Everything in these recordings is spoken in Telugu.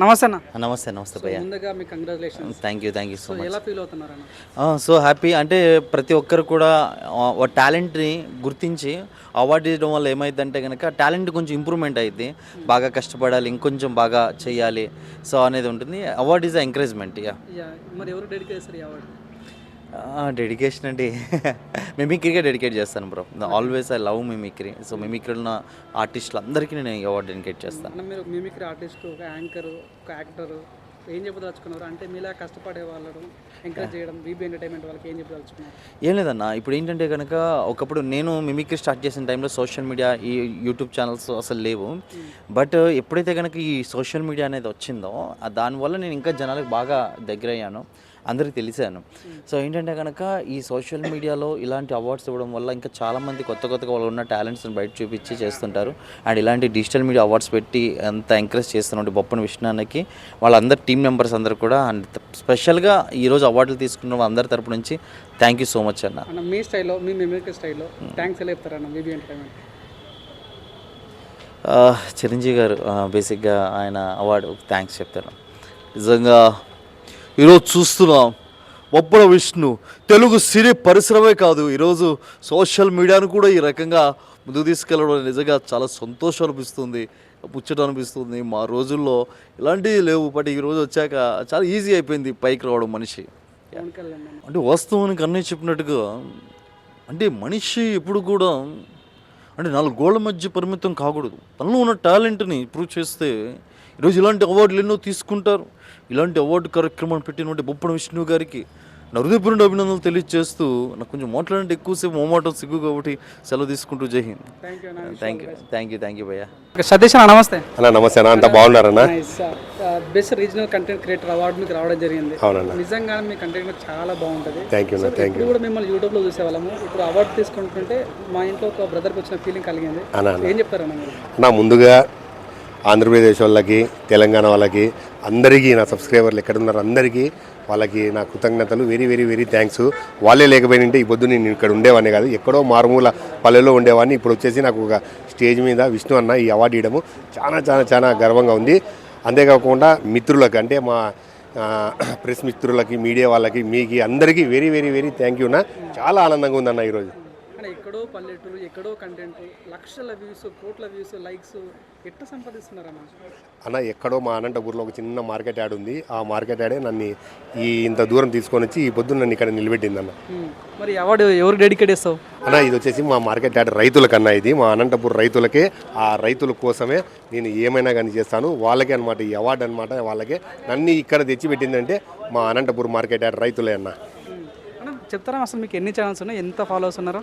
నమస్తే అన్న. నమస్తే నమస్తే భయ్య. ముందుగా మీకు congratulations. Thank you so much. ఎలా ఫీల్ అవుతున్నారన్న? So happy. అంటే ప్రతి ఒక్కరు కూడా టాలెంట్ని గుర్తించి అవార్డు ఇవ్వడం వల్ల ఏమైందంటే కనుక టాలెంట్ కొంచెం ఇంప్రూవ్మెంట్ అయింది. బాగా కష్టపడాలి, ఇంకొంచెం బాగా చేయాలి సో అనేది ఉంటుంది. Award is encouragement. మరి ఎవరు డెడికేట్ చేస్తారు ఈ అవార్డు? డెడికేషన్ అండి మిమిక్రీగా డెడికేట్ చేస్తాను bro. Always I love mimicry. So మిమిక్రీలో ఉన్న ఆర్టిస్టులు అందరికీ నేను ఈ అవార్డు డెడికేట్ చేస్తాను. మీరు మిమిక్రీ ఆర్టిస్ట్, ఒక యాంకర్, ఒక యాక్టర్, ఏం చెప్పదలుచుకున్నారు? అంటే మీలా కష్టపడే వాళ్ళను ఎంకరేజ్ చేయడం, బీబీ ఎంటర్టైన్మెంట్ వాళ్ళకి ఏం చెప్పదలుచుకున్నారు? ఏం లేదన్న, ఇప్పుడు ఏంటంటే కనుక ఒకప్పుడు నేను మిమిక్రీ స్టార్ట్ చేసిన టైంలో సోషల్ మీడియా, ఈ యూట్యూబ్ ఛానల్స్ అసలు లేవు. బట్ ఎప్పుడైతే కనుక ఈ సోషల్ మీడియా అనేది వచ్చిందో దానివల్ల నేను ఇంకా జనాలకు బాగా దగ్గరయ్యాను, అందరికీ తెలిసాను. సో ఏంటంటే కనుక ఈ సోషల్ మీడియాలో ఇలాంటి అవార్డ్స్ ఇవ్వడం వల్ల ఇంకా చాలామంది కొత్తగా వాళ్ళు ఉన్న టాలెంట్స్ని బయట చూపించి చేస్తుంటారు. అండ్ ఇలాంటి డిజిటల్ మీడియా అవార్డ్స్ పెట్టి అంత ఎంకరేజ్ చేస్తున్నట్టు బొప్పన విష్ణుకి వాళ్ళందరు టీం మెంబర్స్ అందరూ కూడా అండ్ స్పెషల్గా ఈరోజు అవార్డులు తీసుకున్న అందరి తరపు నుంచి థ్యాంక్ యూ సో మచ్ అన్న. మీ స్టైల్లో, మీ మిమిక్రీ స్టైల్లో థ్యాంక్స్ ఎలా చెప్తారన్న బీబీ ఎంటర్టైన్మెంట్? చిరంజీవి గారు బేసిక్గా ఆయన అవార్డు థ్యాంక్స్ చెప్తారు. నిజంగా ఈరోజు చూస్తున్నాం బొప్పన విష్ణు తెలుగు సినీ పరిశ్రమే కాదు, ఈరోజు సోషల్ మీడియాను కూడా ఈ రకంగా ముందుకు తీసుకెళ్ళడం నిజంగా చాలా సంతోషం అనిపిస్తుంది, ముచ్చట అనిపిస్తుంది. మా రోజుల్లో ఇలాంటివి లేవు, బట్ ఈరోజు వచ్చాక చాలా ఈజీ అయిపోయింది పైకి రావడం మనిషి. అంటే వాస్తవానికి అన్నీ చెప్పినట్టుగా అంటే మనిషి ఎప్పుడు కూడా అంటే 4 గోళ్ల మధ్య పరిమితం కాకూడదు. తనలో ఉన్న టాలెంట్ని ప్రూవ్ చేస్తే ఈరోజు ఇలాంటి అవార్డులు ఎన్నో తీసుకుంటారు. ఇలాంటి అవార్డు కార్యక్రమాన్ని పెట్టినటువంటి బొప్పన విష్ణు గారికి నా హృదయపూర్వక అభినందనలు తెలియజేస్తూ, నాకు కొంచెం మాట్లాడంటే ఎక్కువసేపు మొహమాటం సిగ్గు కాబట్టి సెలవు తీసుకుంటూ జై హింద్. థ్యాంక్ యూ భయ్య. సతీష్ అన్న నమస్తే. అన్న నమస్తే అన్న, అంతా బాగున్నారన్నా? Best regional content creator award మీకు రావడం జరిగింది. అవునన్నా, నిజంగా మీ కంటెంట్ చాలా బాగుంటుంది. Thank you. ఇప్పుడు కూడా మిమ్మల్ని యూట్యూబ్లో చూసేవాళ్ళము, ఇప్పుడు అవార్డు తీసుకుంటుంటే మా ఇంట్లో ఒక బ్రదర్కి వచ్చిన ఫీలింగ్ కలిగింది. ఏం చెప్తారన్న మీరు? నా ముందుగా ఆంధ్రప్రదేశ్ వాళ్ళకి, తెలంగాణ వాళ్ళకి, అందరికీ నా సబ్స్క్రైబర్లు ఎక్కడున్నారు అందరికీ వాళ్ళకి నా కృతజ్ఞతలు. Very very very thanks. వాళ్ళే లేకపోయింటే ఈ పొద్దు నేను ఇక్కడ ఉండేవాడిని కాదు, ఎక్కడో మారుమూల పల్లెలో ఉండేవాడిని. ఇప్పుడు వచ్చేసి నాకు ఒక స్టేజ్ మీద విష్ణు అన్న ఈ అవార్డు ఇవ్వడము చాలా చాలా చాలా గర్వంగా ఉంది. అంతేకాకుండా మిత్రులకు, అంటే మా ప్రెస్ మిత్రులకి, మీడియా వాళ్ళకి, మీకు అందరికీ very very very thank you అన్న. చాలా ఆనందంగా ఉందన్న ఈరోజు. ఎక్కడో పల్లెటూరు, ఎక్కడో కంటెంట్, లక్షల వ్యూస్, కోట్ల వ్యూస్, లైక్స్ ఎట్లా సంపాదిస్తున్నారన్న? అన్న ఎక్కడో మా అనంతపూర్లో ఒక చిన్న మార్కెట్ యాడ్ ఉంది, ఆ మార్కెట్ యాడే నన్ను ఇంత దూరం తీసుకొని వచ్చి ఈ పొద్దున్న నన్ను ఇక్కడ నిలబెట్టిందన్న. మరి అవార్డు ఎవరు డెడికేట్ చేస్తావు అన్న? ఇది వచ్చేసి మా మార్కెట్ యాడ్ రైతులకన్నా, ఇది మా అనంతపూర్ రైతులకే, ఆ రైతుల కోసమే నేను ఏమైనా కానీ చేస్తాను. వాళ్ళకే అనమాట ఈ అవార్డు అనమాట. వాళ్ళకే నన్ను ఇక్కడ తెచ్చిపెట్టిందంటే మా అనంతపూర్ మార్కెట్ యాడ్ రైతులే అన్న. చెప్తారా అసలు మీకు ఎన్ని ఛానల్స్ ఉన్నాయి, ఎంత ఫాలోవర్స్ ఉన్నారో?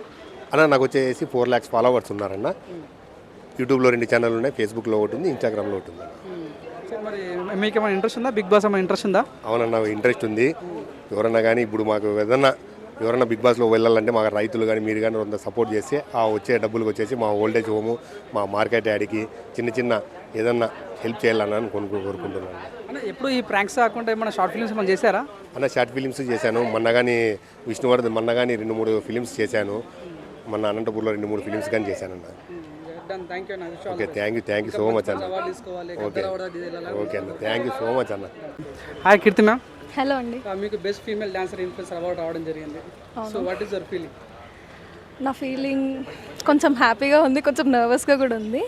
అన్న నాకు వచ్చేసి 4 lakhs ఫాలోవర్స్ ఉన్నారన్న. యూట్యూబ్లో 2 ఛానల్ ఉన్నాయి, ఫేస్బుక్లో ఒకటి ఉంది, ఇన్స్టాగ్రామ్లో ఒకటి ఉంది. మరి మీకు ఏమైనా ఇంట్రెస్ట్ ఉందా? బిగ్ బాస్ ఏమైనా ఇంట్రెస్ట్ ఉందా? అవునన్నా, ఇంట్రెస్ట్ ఉంది. ఎవరన్నా కానీ ఇప్పుడు మాకు ఎవరన్నా బిగ్ బాస్లో వెళ్ళాలంటే మాకు రైతులు కానీ మీరు కానీ కొంత సపోర్ట్ చేస్తే ఆ వచ్చే డబ్బులకు వచ్చేసి మా ఓల్డేజ్ హోము, మా మార్కెట్ యాడ్కి చిన్న ఏదన్నా హెల్ప్ చేయాలని కోరుకుంటున్నాను. ఎప్పుడు ఈ ప్రాంక్స్ కాకుండా ఏమైనా షార్ట్ ఫిల్మ్స్ మనం చేశారా? అన్న షార్ట్ ఫిలిమ్స్ చేశాను. మొన్న కానీ విష్ణువర్ధన్, మొన్న కానీ 2-3 ఫిలిమ్స్ చేశాను. మొన్న అనంతపూర్లో 2-3 ఫిలిమ్స్ కానీ చేశానన్న. Okay, thank you so much అన్న. ఓకే అన్న, థ్యాంక్ యూ సో మచ్ అన్న. Hi Keerthi ma'am. హలో అండి. మీకు best female dancer influencer award రావడం జరిగింది. So what is your feeling? నా ఫీలింగ్ కొంచెం హ్యాపీగా ఉంది, కొంచెం నర్వస్గా కూడా ఉంది.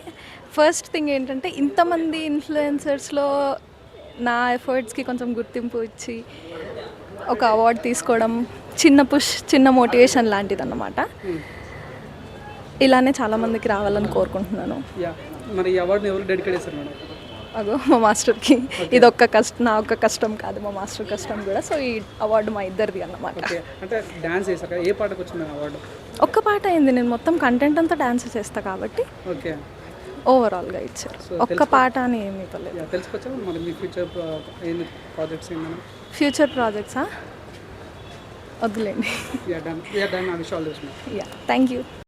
ఫస్ట్ థింగ్ ఏంటంటే ఇంతమంది ఇన్ఫ్లుయెన్సర్స్లో నా ఎఫర్ట్స్కి కొంచెం గుర్తింపు ఇచ్చి ఒక అవార్డు తీసుకోవడం చిన్న పుష్, చిన్న మోటివేషన్ లాంటిది అన్నమాట. ఇలానే చాలామందికి రావాలని కోరుకుంటున్నాను. మరి ఈ అవార్డుని ఎవరు డెడికేట్ చేశారు మేడం? అగో మా మాస్టర్కి. ఇది నా ఒక్క కష్టం కాదు, మా మాస్టర్ కష్టం కూడా. సో ఈ అవార్డు మా ఇద్దరిది అన్నమాట. అంటే డాన్స్ చేశారు, ఏ పాటకు వచ్చింది అవార్డు? ఒక్క పాట అయింది, నేను మొత్తం కంటెంట్ అంతా డాన్స్ చేస్తా కాబట్టి ఓకే ఓవరాల్గా ఇచ్చారు. ఒక్క పాట అని ఏమీ ఇవ్వలేదు. తెలుసుకోవచ్చా మరి మీ ఫ్యూచర్ ప్రాజెక్ట్స్ ఏంటన్నా? ఫ్యూచర్ ప్రాజెక్ట్సా వద్దులేండి. Yeah thank you.